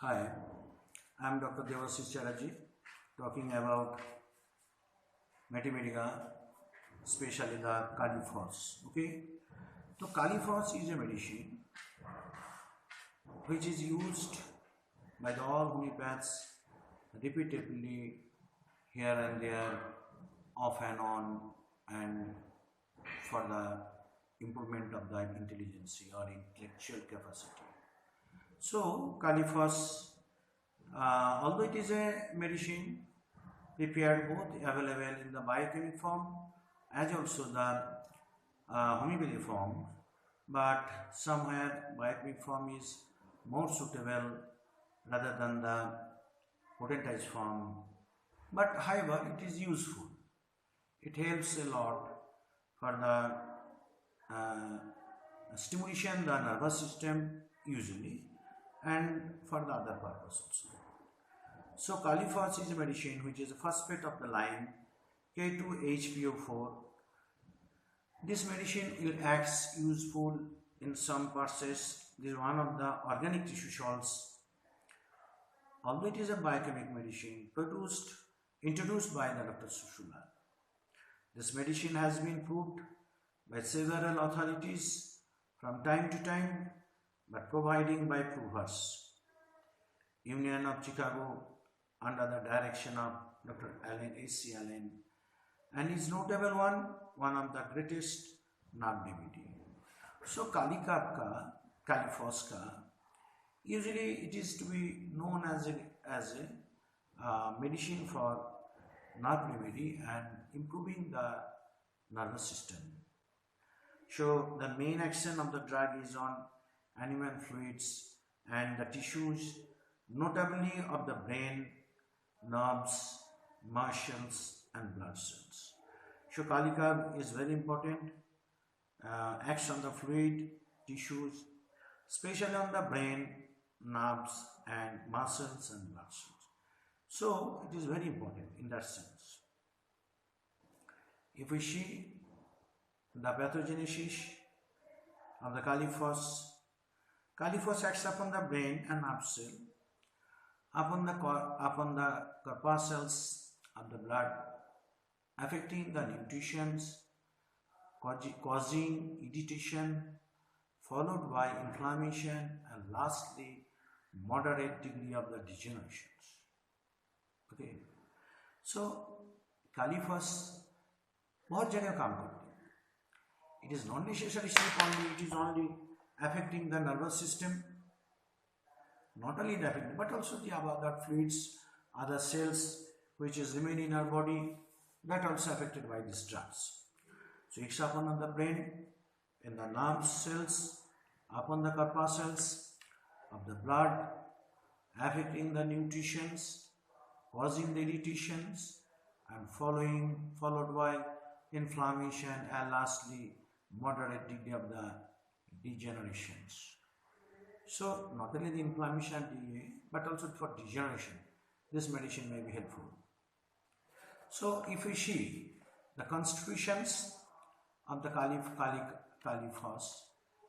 Hi, I am Dr. Chatterjee talking about mathematica, especially the Phos. Okay, so Phos is a medicine which is used by the all homeopaths repeatedly here and there, off and on, and for the improvement of the intelligence or intellectual capacity. So Phos, although it is a medicine prepared both available in the biochemic form as also the homeopathic form, but somewhere biochemic form is more suitable rather than the potentized form. But however, it is useful. It helps a lot for the stimulation the nervous system usually, and for the other purpose also. So Phos is a medicine which is a phosphate of the lime K2HPO4. This medicine acts useful in some process. This is one of the organic tissue salts. Although it is a biochemic medicine introduced by the Dr. Sushula. This medicine has been proved by several authorities from time to time, but providing by provers. Union of Chicago under the direction of Dr. A.C. Allen, and is notable one of the greatest nerve remedy. So Phos ka, usually it is to be known as a medicine for nerve remedy and improving the nervous system. So the main action of the drug is on animal fluids and the tissues, notably of the brain, nerves, muscles and blood cells. So Kalika is very important, acts on the fluid, tissues, especially on the brain, nerves and muscles and blood cells. So it is very important in that sense. If we see the pathogenesis of the Phos acts upon the brain and nerve cell, upon the corpuscles of the blood, affecting the nutritions, causing irritation, followed by inflammation, and lastly, moderate degree of the degenerations. Okay, so Phos बहुत जगह काम करते हैं. It is not necessarily sleep only. It is only affecting the nervous system. Not only the affecting, but also the other fluids, other cells which is remaining in our body, that also affected by these drugs. So it's upon the brain, in the nerve cells, upon the corpuscles of the blood, affecting the nutritions, causing the irritations, and followed by inflammation, and lastly moderate degree of the degenerations. So not only the inflammation DA, but also for degeneration, this medicine may be helpful. So if we see the constitutions of the Phos,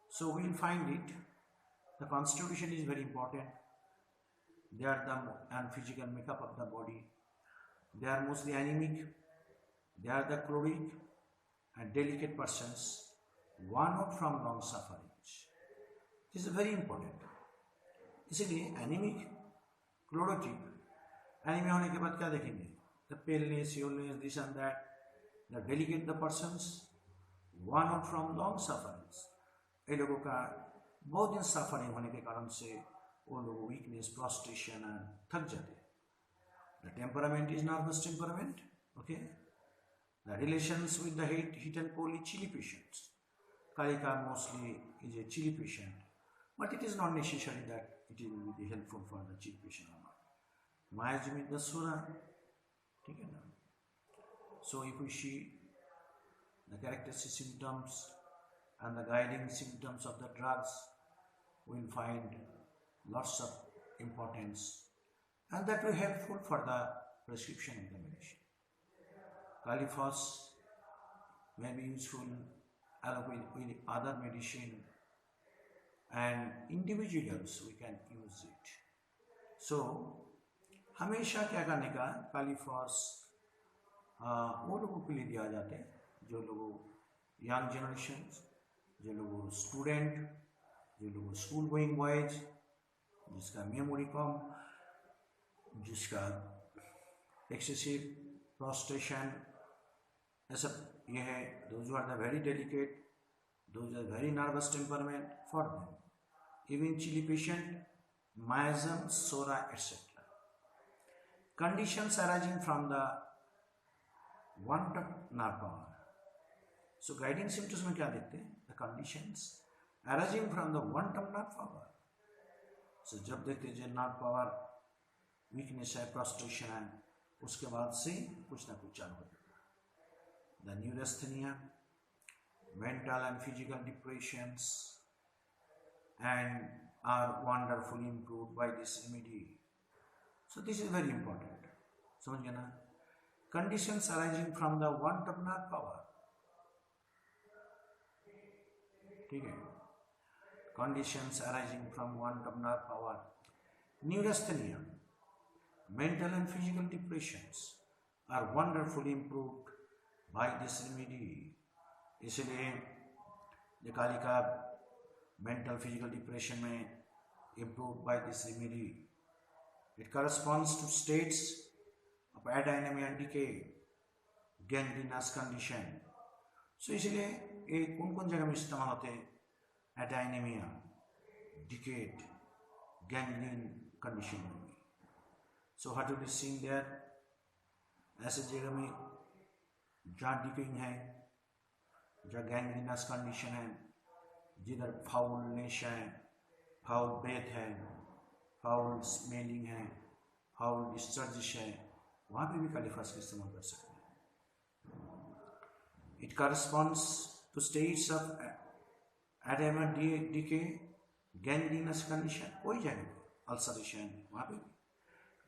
so we will find it. The constitution is very important. They are the physical makeup of the body. They are mostly anemic. They are the chloric and delicate persons, worn out from long sufferings. This is very important. इसीलिए anemic, chlorotic, anemia होने के बाद क्या देखेंगे? The paleness, illness, this and that. The delicate the persons, worn out from long sufferings. ये लोगों का बहुत दिन suffering होने के कारण से वो लोग weakness, prostration and थक जाते हैं. The temperament is nervous temperament. Okay. The relations with the heat and cold is chilly patients. Kalika mostly is a chilly patient, but it is not necessary that it will be helpful for the chilly patient or not. Myasthenic the Sura. So if we see the characteristic symptoms and the guiding symptoms of the drugs, we will find lots of importance, and that will be helpful for the prescription of the medicine. Phos may be useful along with other medicine, and individuals we can use it. सो हमेशा क्या करने का, Kali phos वो लोगों के लिए दिया जाता है जो लोगों यंग जनरेशन, जो लोगों स्टूडेंट, जो लोगों स्कूल गोइंग बॉयज, जिसका मेमोरी कम, जिसका एक्सेसिव प्रोस्टेशन, ऐसा ये है, those are the very delicate, those are very nervous temperament, for them eventually patient miasm, sora, etc. Conditions arising from the want of nerve power. So guiding symptoms में क्या देखते हैं? The conditions arising from the want of nerve power. So जब देखते हैं जो nerve power weakness है, prostration है, उसके बाद से कुछ ना कुछ चालू होता है. The neurasthenia, mental and physical depressions, and are wonderfully improved by this remedy. So this is very important. समझ गए ना? Conditions arising from the want of nerve power. ठीक है? Conditions arising from want of nerve power. Neurasthenia, mental and physical depressions are wonderfully improved by this remedy. इसलिए ये Kalika mental physical depression may improved by this remedy. It corresponds to states of adenomia and decay, gangrenous condition. So इसलिए ये कौन-कौन जगह में इस्तेमाल होते हैं? Adenomia, decayed, gangrene condition में. So what will be seen there? ऐसे जगह में जहाँ decaying है, जहाँ gangrenous condition है, जिधर फाउलनेस है, फाउल ब्रेथ है, फाउल स्मेलिंग है, फाउल डिस्चार्ज है, वहाँ पे भी कालीफॉस का इस्तेमाल कर सकते हैं. It corresponds to states of oedema decay, gangrenous condition, कोई जगह अल्सरेशन, वहाँ पे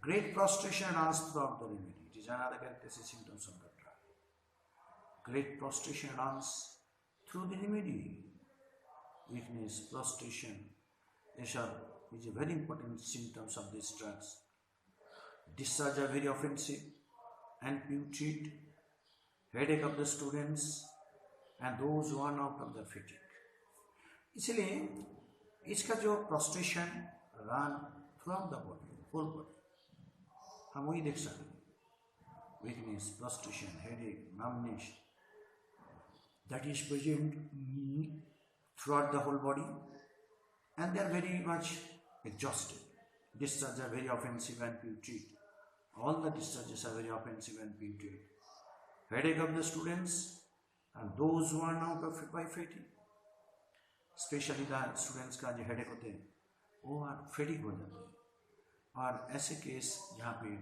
great prostration runs throughout the remedy. It is another characteristic symptoms of the drug. Great prostration runs through the remedy. Weakness, prostration, these are very important symptoms of these drugs. Discharge are very offensive and putrid, headache of the students and those who are out of the fatigue. इसलिए इसका जो prostration run from the body, whole body, हम वही देख सकते हैं. Weakness, prostration, headache, numbness, that is present throughout the whole body, and they are very much exhausted. Discharges are very offensive and putrid. All the discharges are very offensive and putrid. Headache of the students and those who are now by fatigue. Especially the students का जो headache होते हैं, वो fatigue हो जाते हैं. और ऐसे केस जहाँ पे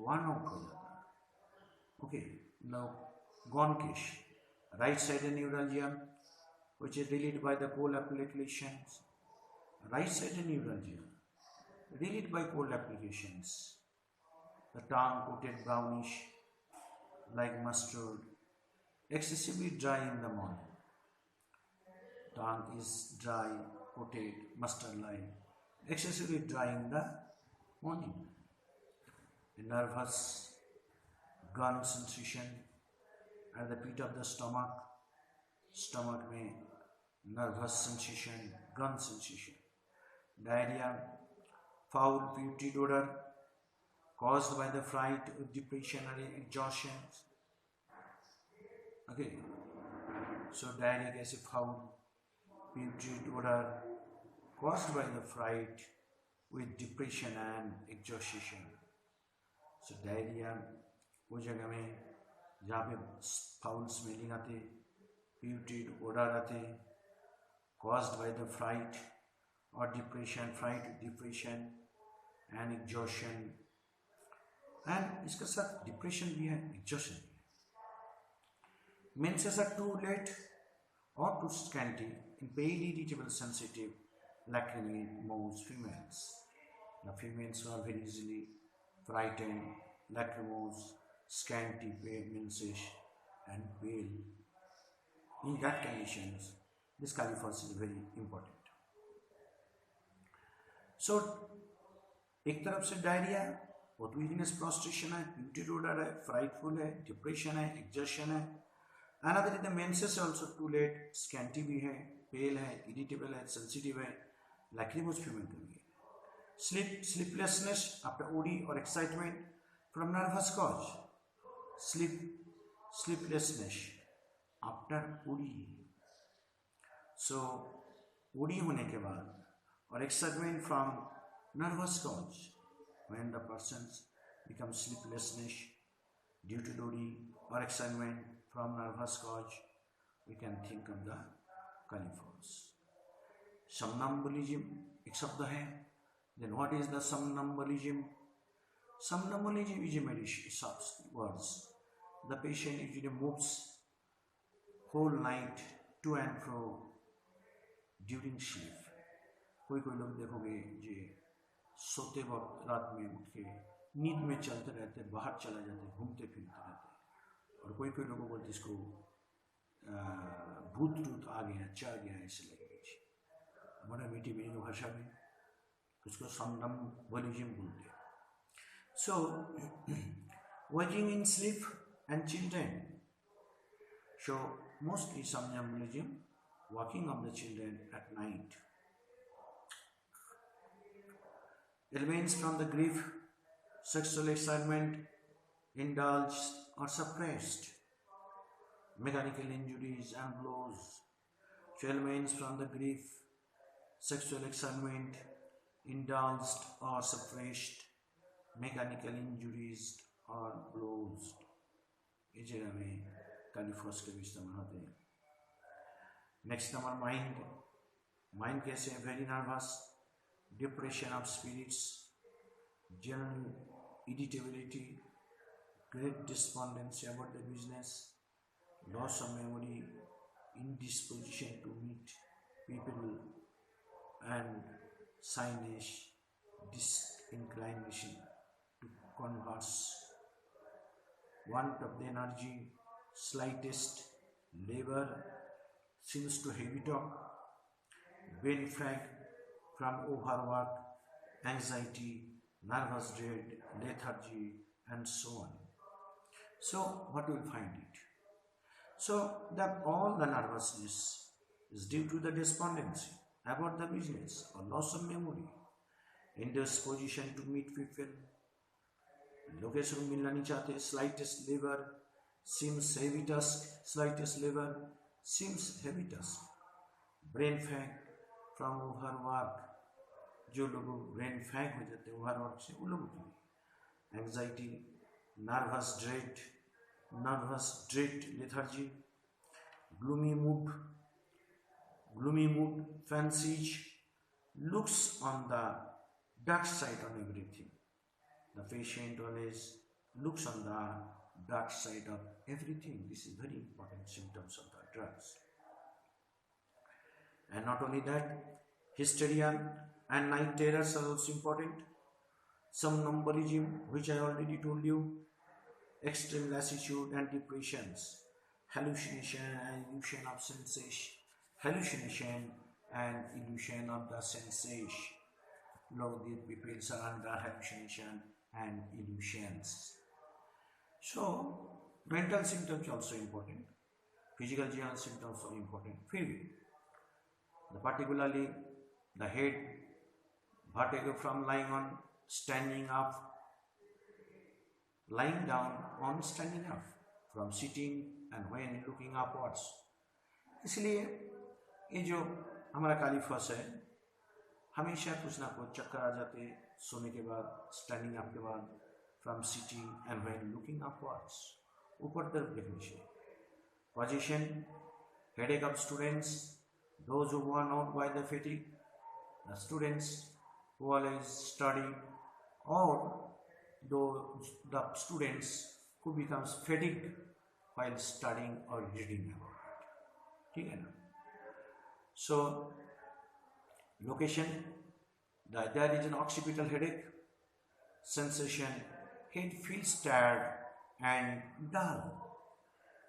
one out हो जाता है. Okay, now gone case. Right sided neuralgia, which is relieved by the cold applications. Right sided neuralgia, relieved by cold applications. The tongue coated brownish like mustard, excessively dry in the morning. Tongue is dry, coated, mustard like, excessively dry in the morning. A nervous gun sensation at the pit of the stomach. Stomach में nervous sensation, gun sensation. Diarrhea, foul putrid odor caused by the fright, depression or exhaustion. Okay, so diarrhea कैसे foul putrid odor caused by the fright with depression and exhaustion. So diarrhea वो जगह में जहाँ पे foul smelling आते, putrid odor आते, caused by the fright or depression, fright, depression and exhaustion. And इसके साथ depression भी है, exhaustion भी है. Menses are too late or too scanty in pale, irritable, sensitive, lachrymose females. The females who are very easily frightened, lachrymose, scanty, pale, menses and pale. In that conditions, this Kali-Phos is very important. So, एक तरफ से diarrhoea, बहुत weakness, prostration है, यूटिरोडर है, frightful है, depression है, exertion है. Another is the menses also too late, scanty भी है, पेल है, इरिटेबल है, सेंसिटिव है, लैक्रिमोस फीमेल कर गई. स्लीपलेसनेस आफ्टर ओडी और excitement from nervous cause. sleeplessness after OD. So OD होने के बाद और excitement from nervous cause, when the person becomes sleeplessness due to OD or excitement from nervous cause, we can think of the Phos. Somnambulism एक शब्द है. Then what is the somnambulism? Somnambulism is a meditation words. The patient usually moves whole night to and fro during sleep. कोई लोग देखोगे जे सोते वक्त रात में उठ के नींद में चलते रहते, बाहर चला जाते, घूमते फिरते रहते. और कोई लोगों को जिसको भूत टूत आ गया, चाह गया, ऐसे लगेगी. हमारा मीठी मेरी भाषा में उसको somnambulism बोलते हैं. So waking in sleep and children. So mostly somnambulism, waking of the children at night. Elements from the grief, sexual excitement, indulged or suppressed, mechanical injuries and blows. So elements from the grief, sexual excitement, indulged or suppressed, mechanical injuries or blows. ये जगह में Phos के भी इस्तेमाल होते हैं. Next number mind. Mind कैसे है? Very nervous, depression of spirits, general irritability, great despondency about the business, loss of memory, indisposition to meet people, and shyness, disinclination to converse, want of the energy, slightest labor, seems to heavy talk, brain fag from overwork, anxiety, nervous dread, lethargy, and so on. So what you will find it? So that all the nervousness is due to the despondency about the business or loss of memory, indisposition to meet people, लोग ऐसे मिलना नहीं चाहते, slightest labour seems heavy tusk, slightest labour seems heavy tusk, brain fag from overwork, जो लोग brain fag हो जाते हैं ओवरवर्क से, उन लोगों के लिए anxiety, nervous dread, lethargy, gloomy mood, fancies, looks on the dark side on everything. The patient always looks on the dark side of everything. This is very important symptoms of the drugs. And not only that, hysteria and night terrors are also important. Somnambulism, which I already told you, extreme lassitude and depressions, hallucination and illusion of the sensation. These people are under hallucination and illusions. So mental symptoms also important, physical general symptoms are important. Particularly the head, vertigo from lying on, standing up, lying down on, standing up, from sitting and when looking upwards. इसलिए ये जो हमारा Phos है, हमेशा कुछ ना कुछ चक्कर आ जाते सोने के बाद, स्टैंडिंग अप के बाद, from sitting and when looking upwards, ऊपर तरफ देखने से. Position, headache of students, those who worn out by the fatigue, the students who always study, और the students who becomes fatigue while studying और reading about it. ठीक है ना? सो location, there is an occipital headache, sensation, head feels tired and dull.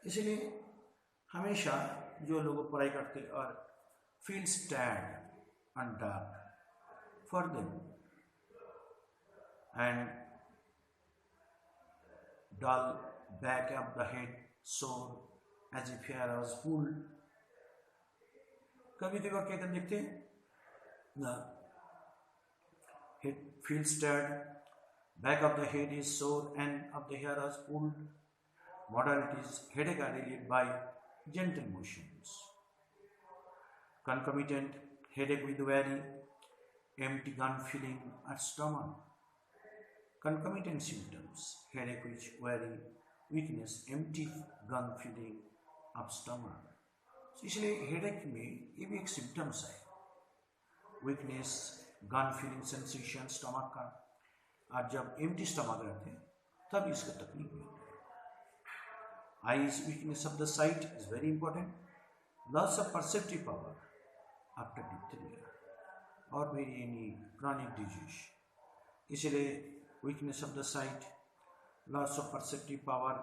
इसलिए हमेशा जो लोग पढ़ाई करते और feels tired and dull, for them and dull, back of the head sore as if hair was pulled. कभी कभी क्या कहते देखते हैं ना, head feels tired, back of the head is sore and of the hair is pulled. Modalities: headache are relieved by gentle motions. Concomitant: headache with weary, empty gun feeling at stomach. Concomitant symptoms: headache with weary, weakness, empty gun feeling of stomach. So इसलिए headache में ये भी एक symptoms है, weakness, gun feeling sensation stomach का, और जब empty stomach रहते हैं तब इसका तकलीफ होती है। Eyes weakness of the site is very important, loss of perceptive power after diphtheria और वेरी एनी क्रॉनिक डिजीज, इसलिए weakness of the site, loss of perceptive power,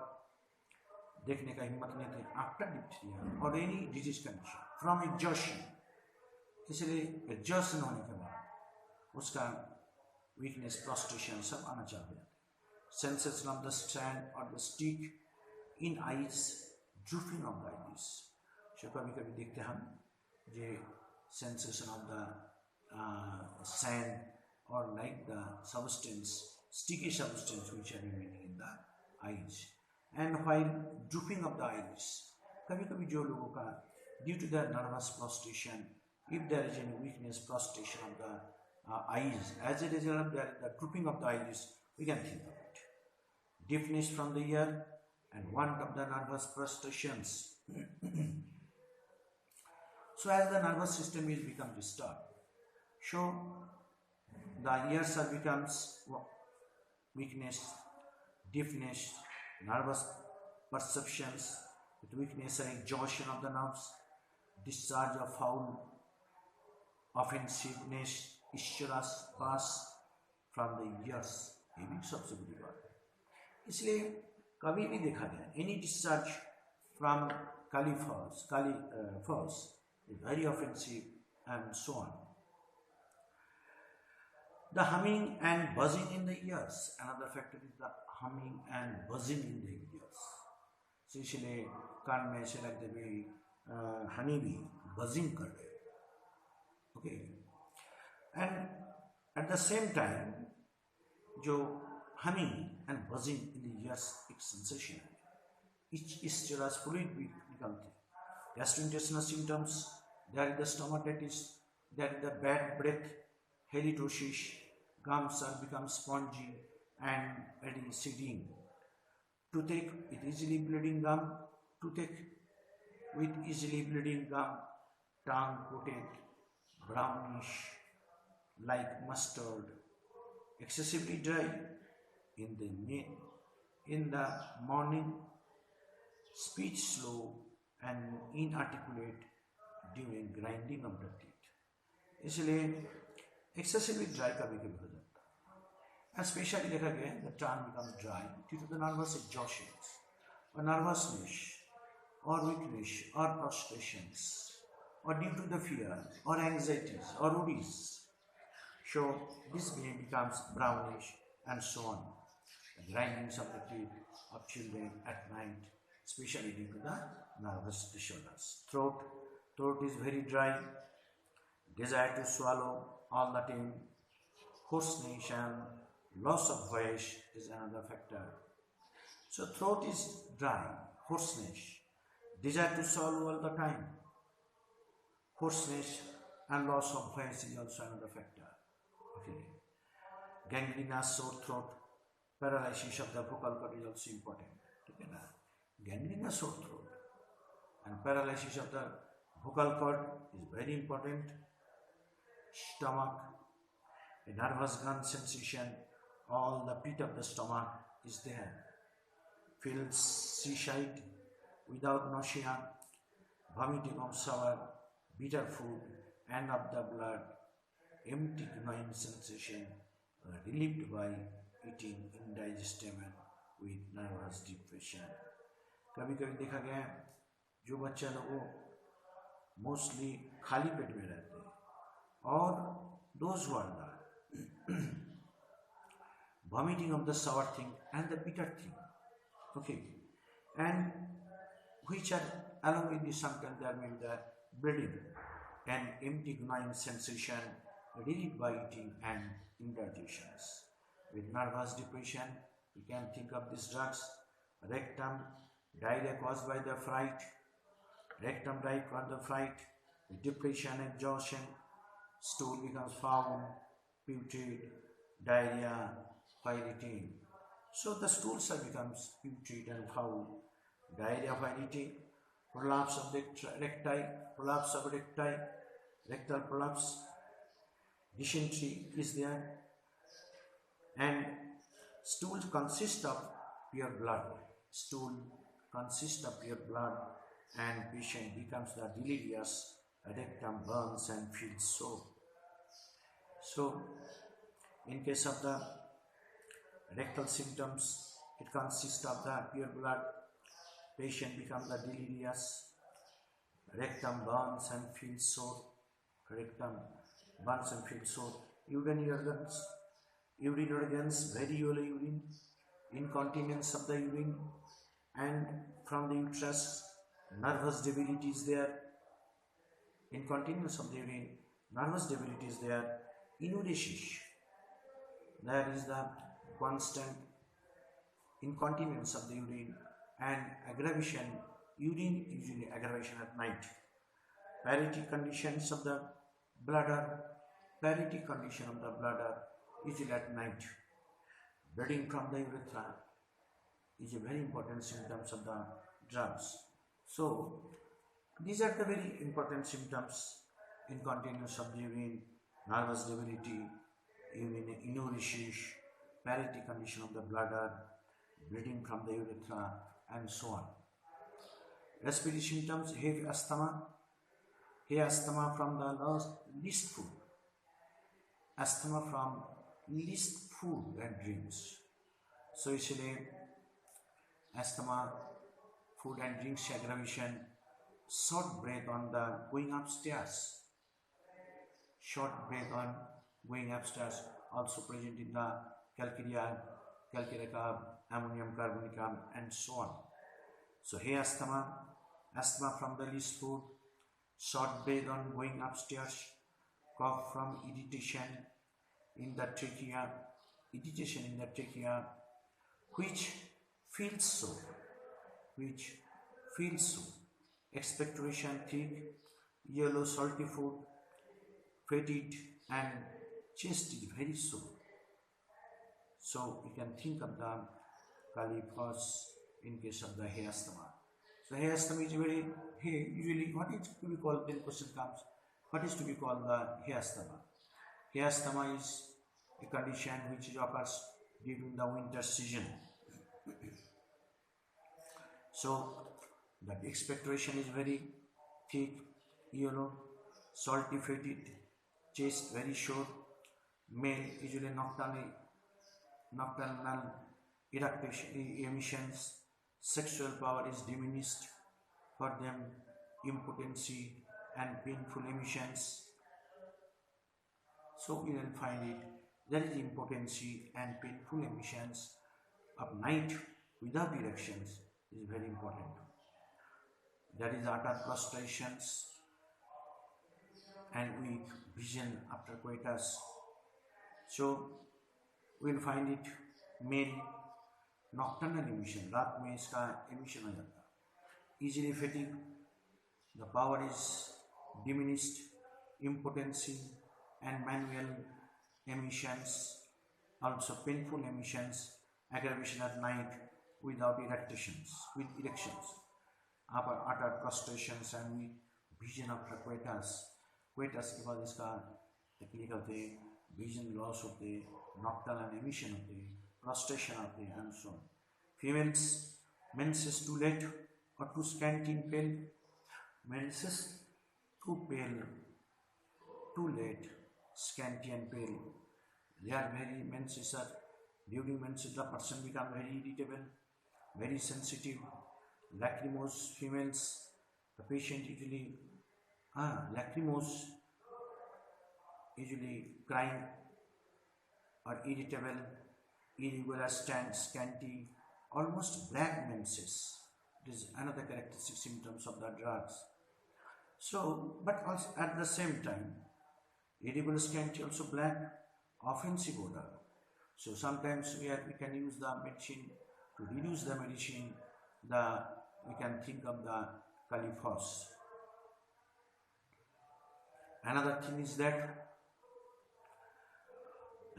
देखने का हिम्मत नहीं थे आफ्टर डिप्थीरिया और any disease condition from exhaustion, इसलिए exhaustion होने के बाद उसका वीकनेस, प्रोस्ट्रेशन सब आना चाहते हैं। सेंसेशन ऑफ द स्टैंड और the stick in eyes, drooping of the eyes, so कभी कभी देखते हम ये सेंसेशन ऑफ द सैंड और like the substance, sticky substance which are remaining in the eyes and while drooping of the eyelids, कभी कभी जो लोगों का due to the nervous prostration, if there is any weakness, prostration of the eyes, as a result of the drooping of the eyelids, we can think of it. Deafness from the ear and want of the nervous prostrations. So as the nervous system is become disturbed, so the ears are becomes weakness, deafness, nervous perceptions with weakness and exhaustion of the nerves, discharge of foul, offensiveness, ischias pass from the ears, ये भी सबसे बड़ी बात है। इसलिए कभी भी देखा गया any discharge from Phos is very offensive and so on. The humming and buzzing in the ears, another factor is the humming and buzzing in the ears. So इसलिए कान में ऐसे लगते भी हनी भी buzzing कर रहे, okay, and at the same time जो humming and buzzing in the ears एक sensation है, इस तरह fluid भी निकलते हैं। Gastrointestinal symptoms, there is the stomatitis, there is the bad breath, halitosis, gums are become spongy and receding. Toothache with easily bleeding gum, toothache with easily bleeding gum, tongue coated, brownish, like mustard, excessively dry in the morning, speech slow and inarticulate during grinding of the teeth. इसलिए excessively dry कभी कभी हो जाता है, especially देखा गया the tongue becomes dry due to the nervous exhaustions or nervousness or weakness or prostrations or due to the fear or anxieties or worries. So this becomes brownish and so on. The grindings of the teeth of children at night, especially due to the nervous disorders. Throat is very dry, desire to swallow all the time, hoarseness and loss of voice is another factor. So throat is dry, hoarseness, desire to swallow all the time, hoarseness and loss of voice is also another factor. Okay. Gangrenous sore throat, paralysis of the vocal cord is also important. Okay, na? Gangrenous sore throat and paralysis of the vocal cord is very important. Stomach, a nervous gun sensation, all the pit of the stomach is there. Feels seaside without nausea, vomiting of sour, bitter food, and of the blood, empty gnawing sensation, relieved by eating indigestible with nervous depression. कभी कभी देखा गया है जो बच्चा लोगों mostly खाली पेट में रहते हैं और those who are vomiting of the sour thing and the bitter thing. Okay, and which are along with the symptom there may be the bleeding and empty gnawing sensation relieved by eating and indigestions. With nervous depression, we can think of these drugs: rectum, diarrhea caused by the fright, rectum diarrhea caused by the fright, depression, exhaustion, stool becomes foul, putrid, diarrhea, while eating. So the stools becomes putrid and foul, diarrhea while eating, prolapse of the recti, rectal prolapse, dysentery is there, and stool consists of pure blood. Stool consists of pure blood, and patient becomes the delirious, rectum burns and feels sore. So, in case of the rectal symptoms, it consists of the pure blood. Patient becomes the delirious, rectum burns and feels sore. Rectum burns and feels sore. Urinary organs, very yellow urine, incontinence of the urine, and from the uterus, nervous debility is there. Incontinence of the urine, nervous debility is there. Enuresis, there is the constant incontinence of the urine and aggravation, urine usually aggravation at night. Parity conditions of the bladder, parity condition of the bladder usually at night. Bleeding from the urethra is a very important symptoms of the drugs. So these are the very important symptoms: incontinence of the urine, nervous debility, urine enuresis, parity condition of the bladder, bleeding from the urethra, and so on. Respiratory symptoms: heavy asthma from the least food, asthma from least food and drinks. So usually asthma, food and drinks aggravation, short breath on the going upstairs, short breath on going upstairs, also present in the calcarea, ammonium carbonicum, and so on. So here asthma from the least food, short breath on going upstairs, cough from irritation in the trachea, which feels so, expectoration thick, yellow salty food, fatigue, and chest is very sore. So you can think of the Phos in case of the hair asthma. So hair asthma is very, usually what is to be called, then question comes, what is to be called the hair asthma? Hair asthma is a condition which occurs during the winter season. So the expectoration is very thick, yellow, salty, fatigue, chest very short, male usually nocturnal emissions, sexual power is diminished for them, impotency and painful emissions. So we will find it, there is impotency and painful emissions of night without erections is very important. There is utter prostrations and weak vision after coitus. So we will find it male nocturnal emission, रात में इसका emission हो जाता है, easily fatigue, the power is diminished, impotency and manual emissions, also painful emissions, aggravation at night without erections, utter prostrations and weak vision after coitus के बाद इसका तकलीफ होते हैं, vision loss होते हैं, nocturnal emission होते हैं, prostration आते हैं, and so on. Females, menses too late or too scanty and pale, menses too pale, too late, scanty and pale. They are very menses are during menses the person becomes very irritable, very sensitive, lachrymose females, the patient usually lachrymose, usually crying or irritable, irregular, scanty, almost black menses. It is another characteristic symptoms of the drugs. So, but also at the same time, irregular, scanty, also black, offensive odor. So sometimes we can use the medicine to reduce the medicine. We can think of the Phos. Another thing is that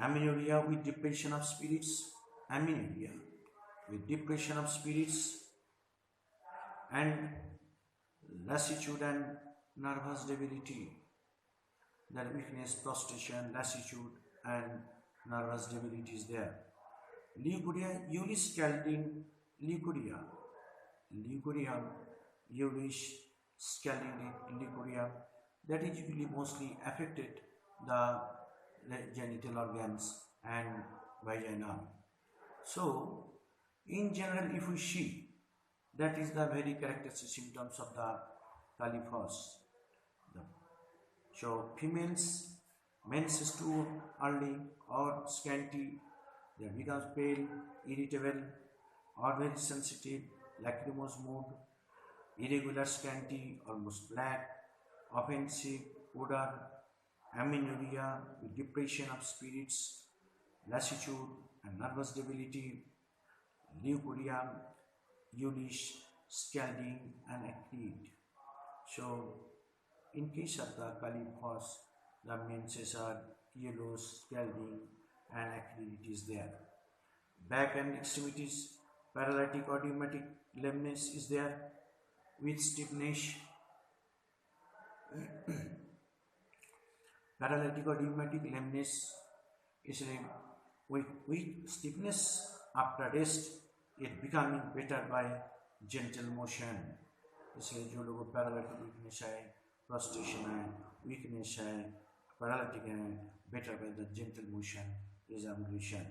amenorrhea with depression of spirits, amenorrhea with depression of spirits, and lassitude and nervous debility. The weakness, prostration, lassitude, and nervous debility is there. Leukorrhea, Ulyss scalding, leukorrhea, Ulyss scalding leukorrhea, that is usually mostly affected the genital organs and vagina. So, in general, if we see, that is the very characteristic symptoms of the Phos. So, females, menses too early or scanty, they become pale, irritable, or very sensitive, lachrymose mood, irregular, scanty, almost black, offensive odor, amenorrhea with depression of spirits, lassitude and nervous debility, leukorrhea, Ulyss, scalding, and acrid. So, in case of the Phos, the menses are yellow, scalding, and acridity is there. Back and extremities, paralytic or rheumatic lameness is there with stiffness. Paralytic or rheumatic lameness is with stiffness after rest, it becoming better by gentle motion. इसलिए जो लोगों को paralytic weakness है, prostration है, weakness है, paralytic है, better by the gentle motion is ambulation.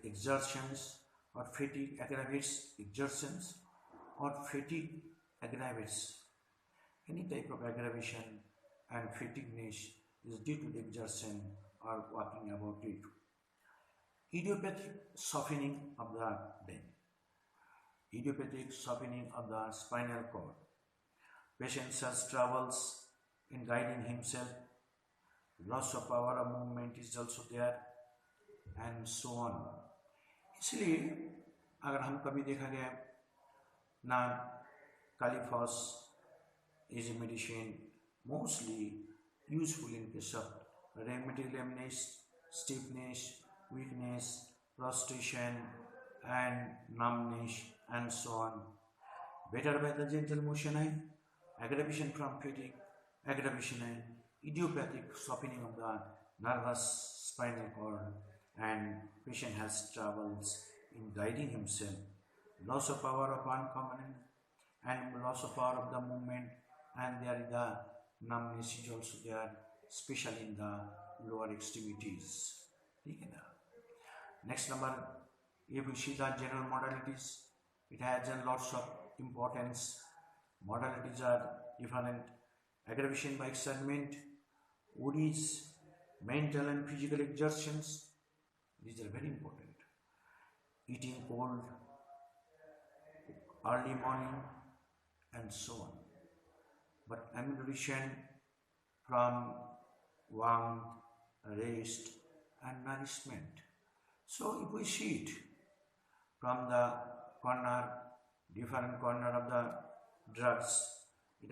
Exertions or fatigue aggravates exertions or fatigue aggravates. Any type of aggravation and fatigueness is due to the exertion or walking about it. Idiopathic softening of the brain. Idiopathic softening of the spinal cord. Patient has troubles in guiding himself. Loss of power of movement is also there, and so on. इसलिए अगर हम कभी देखा गया ना Phos is a medicine mostly useful in case of rheumatic lameness, stiffness, weakness, prostration, and numbness, and so on. Better by the gentle motion है, aggravation from fatigue, aggravation है, idiopathic softening of the nervous spinal cord, and patient has troubles in guiding himself, loss of power of one component, and loss of power of the movement, and there is the numbness is also there, especially in the lower extremities. Next number, if we see the general modalities, it has lots of importance. Modalities are different. Aggravation by excitement, worries, mental and physical exertions, these are very important. Eating cold, early morning, and so on. But ameliorate from warmth, rest, and nourishment. So if we see it from the different corner of the drugs, it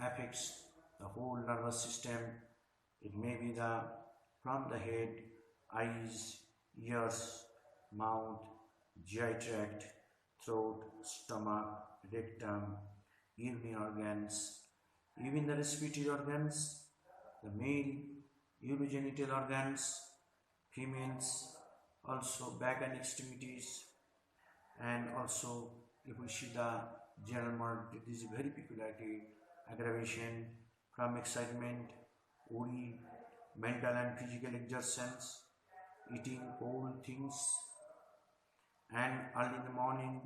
affects the whole nervous system. It may be from the head, eyes, ears, mouth, GI tract, throat, stomach, rectum, urinary organs, even the respiratory organs, the male urogenital organs, females, also back and extremities, and also if we see the general modality, this is very peculiarity, aggravation from excitement, worry, mental and physical exertions, eating cold things, and early in the morning,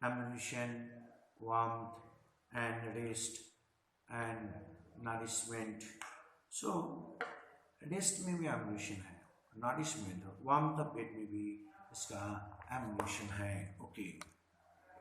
ammunition, warmth, and rest, and nourishment. So, rest में भी ammunition है, not इसमें, warm the pet में भी इसका ammunition है। Okay